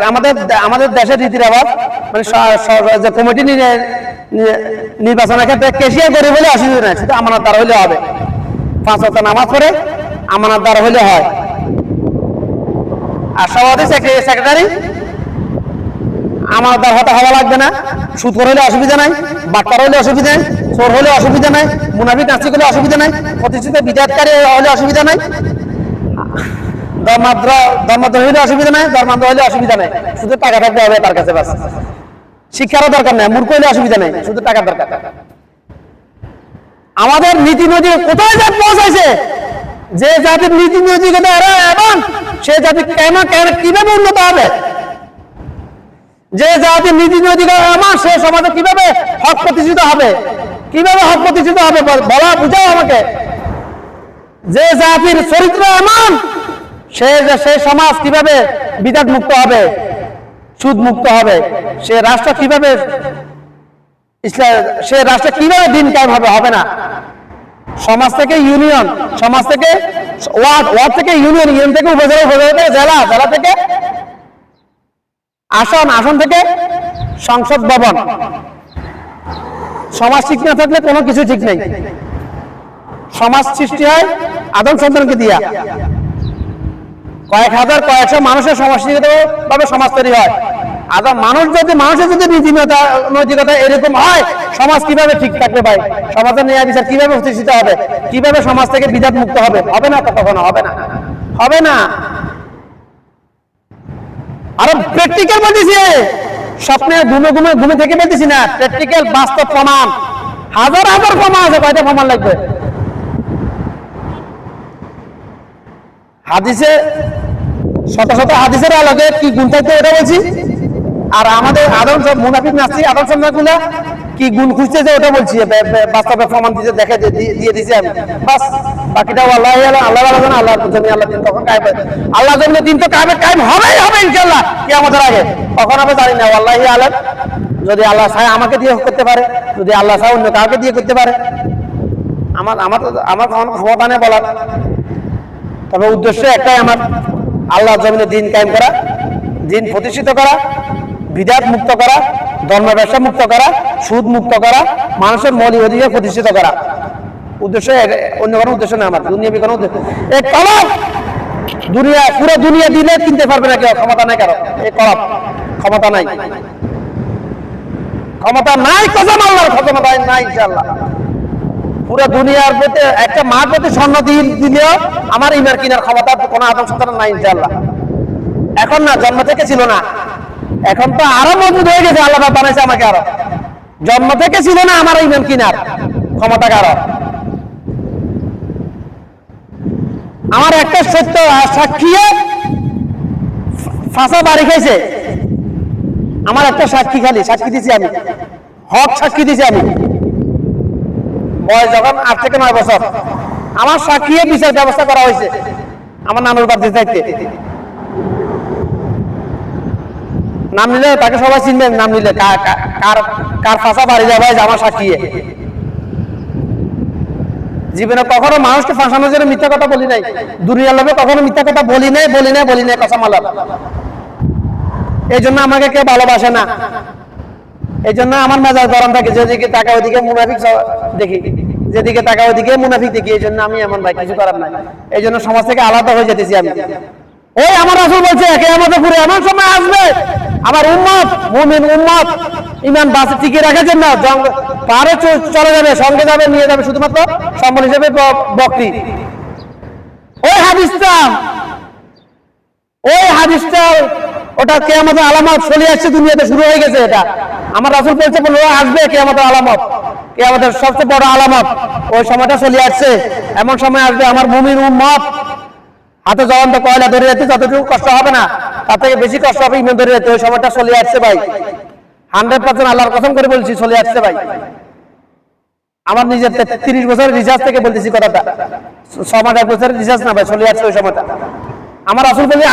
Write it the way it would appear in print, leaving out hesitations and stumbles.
আমাদের আমাদের দেশের রীতি রেওয়াজ মানে যে কমিটি নির্বাচনের ক্ষেত্রে কেশিয়ার করে বলে অসুবিধা নেই, শুধু আমানতদার হইলে হবে। 5 ওয়াক্ত নামাজ পড়ে আমানতদার হইলে হয়। আর সভাপতি সেক্রেটারি আমানতদার হতে হওয়া লাগবে না, সুদ হলে অসুবিধা নাই, বাটপার হলে অসুবিধা নাই, চোর হলে অসুবিধা নাই, মুনাফিক নাস্তিক হলে অসুবিধা নাই, প্রতিষ্ঠিত বিদাতকারী হলে অসুবিধা নাই, ধর্মান্তর হইলে অসুবিধা নাই, ধর্মান্তর হইলে অসুবিধা নাই, শুধু টাকা থাকতে হবে তার কাছে। বাস, শিক্ষারও দরকার নেই, মূর্খ হইলে অসুবিধা নেই, শুধু টাকা দরকার। আমাদের নীতি নৈতিক কোথায় যা পৌঁছাইছে, যে জাতির নীতি নৈতিকতা এবং সে জাতি কেন কিভাবে উন্নত হবে, যে জাতির নীতি নৈতিকতা এমন সে সমাজে কিভাবে হক প্রতিষ্ঠিত হবে, কিভাবে হক প্রতিষ্ঠিত হবে বলা বুঝাও আমাকে। যে জাতির চরিত্র এমন সে সমাজ কিভাবে বিদাত মুক্ত হবে, সুদ মুক্ত হবে, সে রাষ্ট্র কিভাবে দিন কায়েম হবে, হবে না। সমাজ থেকে ইউনিয়ন, সমাজ থেকে ওয়ার্ড, ওয়ার্ড থেকে ইউনিয়ন, ইউনিয়ন থেকে উপজেলা, উপজেলা থেকে জেলা, জেলা থেকে আসন, আসন থেকে সংসদ ভবন। সমাজ ঠিক না থাকলে কোনো কিছু ঠিক নেই। সমাজ সৃষ্টি হয় আদম সন্তানকে দিয়া, কয়েক হাজার কয়েকশো মানুষের সমাজভাবে সমাজ তৈরি হয়। আদম মানুষের যদি নৈতিকতা এরকম হয়, সমাজ কিভাবে ঠিক থাকবে ভাই? সমাজের ন্যায় বিচার কিভাবে প্রতিষ্ঠিত হবে? কিভাবে সমাজ থেকে বিদাত মুক্ত হবে? হবে না তো, কখনো হবে না, হবে না। আরো প্র্যাকটিক্যাল বলতেছি, স্বপ্নে ঘুমে থেকে বলতেছি না, প্র্যাকটিক্যাল বাস্তব প্রমাণ, হাজার হাজার প্রমাণ আছে। কয়টা প্রমাণ লাগবে? হাদিসে শত শত হাদিসের আলোকে কি গুণ থাকতে ওটা বলছি। আর আমাদের আদম সব মুনাফিক নাস্তিক আদম সন্তানগুলা কি গুণ খুঁজতেছে ওটা বলছি, বাস্তবে প্রমাণ দিতে দেখে দিয়ে দিছি আমি। বাস, বাকিটা আল্লাহ আল্লাহ আল্লাহ জমি আল্লাহ দিন তখন কায়েম, আল্লাহ জমি দিন তো কায়েম হবেই হবে ইনশাআল্লাহ কিয়ামতের আগে। কখন হবে জানি না, আল্লাহি আলাম। যদি আল্লাহ চায় আমাকে দিয়ে করতে পারে, যদি আল্লাহ চায় অন্য কাউকে দিয়ে করতে পারে। আমার ক্ষমতা নেই বলার, তবে উদ্দেশ্য একটাই আমার, আল্লাহ জমিনে দিন কায়েম করা, দিন প্রতিষ্ঠিত করা, বিদাত মুক্ত করা, ধর্ম ব্যবসা মুক্ত করা, সুদ মুক্ত করা, মানুষের মৌলিক অধিকার প্রতিষ্ঠিত করা। উদ্দেশ্য, অন্য কোনো উদ্দেশ্য না আমার, দুনিয়াবি কোনো উদ্দেশ্য। এই কলম পুরো দুনিয়া দিলে কিনতে পারবে না কেউ, ক্ষমতা নাই কারো। এই কলম ক্ষমতা নাই, ক্ষমতা নাই, কসম আল্লাহর, ক্ষমতা নাই ইনশাআল্লাহ। পুরো দুনিয়ার প্রতি একটা মার প্রতি স্বর্ণ দিলেও আমার ইমার কিনার ক্ষমতা কোনো আদম সন্তান নাই ইনশাআল্লাহ। এখন না, জন্ম থেকে ছিল না, এখন তো আরো মজবুত হয়ে গেছে, আল্লাহ বানাইছে আমাকে আরো। জন্ম থেকে ছিল না আমার ইমান কিনার ক্ষমতা কারো। আমার একটা সত্য সাক্ষী ফাঁসা বাড়ি খাইছে, আমার একটা সাক্ষী, খালি সাক্ষী দিছি আমি, হক সাক্ষী দিছি আমি। বয়স যখন 8 থেকে 9 বছর, আমার সাক্ষী বিচার ব্যবস্থা করা হয়েছে আমার নানুর বাড়িতে থাকতে। নাম নিলে তাকে সবাই চিনবেন, নাম নিলে কার ফাঁসা বাড়ি যাবে আমার সাক্ষী। জীবনে কখনো মানুষকে ফাঁসানোর জন্য মিথ্যা কথা বলি নাই, দুনিয়ার লোকে কখনো মিথ্যা কথা বলি নাই কসম আল্লাহ। এই জন্য আমাকে কেউ ভালোবাসে না, এই জন্য আমার মেজাজ গরম থাকে, যেদিকে তাকা ওইদিকে মুনাফিক দেখি, যেদিকে তাকা ওইদিকে মুনাফিক দেখি। এই জন্য আমি এমন ভাই, কিছু করার নাই। এই জন্য সমাজ থেকে আলাদা হয়ে যেতেছি আমি। ওই আমার রাসূল বলছে কিয়ামতের পরে এমন সময় আসবে, আমার উম্মত, মুমিন উম্মত ঈমান বাঁচিয়ে টিকে রাখার জন্য পারে চলে যাবে, সঙ্গে যাবে, নিয়ে যাবে শুধুমাত্র সম্বল হিসেবে বকরি। ওই হাদিসটা ওটা কিয়ামতের আলামত চলে আসছে, দুনিয়াতে শুরু হয়ে গেছে। এটা আমার রাসূল বলছে আসবে কিয়ামতের আলামত, কিয়ামতের সবচেয়ে বড় আলামত। ওই সময়টা চলে আসছে, এমন সময় আসবে আমার মুমিন উম্মত হাতে জ্বলন্ত কয়লা ধরে যেতে যতটুকু কষ্ট হবে না, তার থেকে বেশি কষ্ট হবে ঈমান ধরে যেতে। ওই সময়টা চলে আসছে ভাই, 100% আল্লাহর কসম করে বলছি, চলে আসছে ভাই। আমার নিজের 30 বছরের রিসার্চ থেকে বলতেছি কথাটা, 6 মাস 1 বছরের রিসার্চ না ভাই, চলে আসছে ওই সময়টা। আমার রাসূল বলে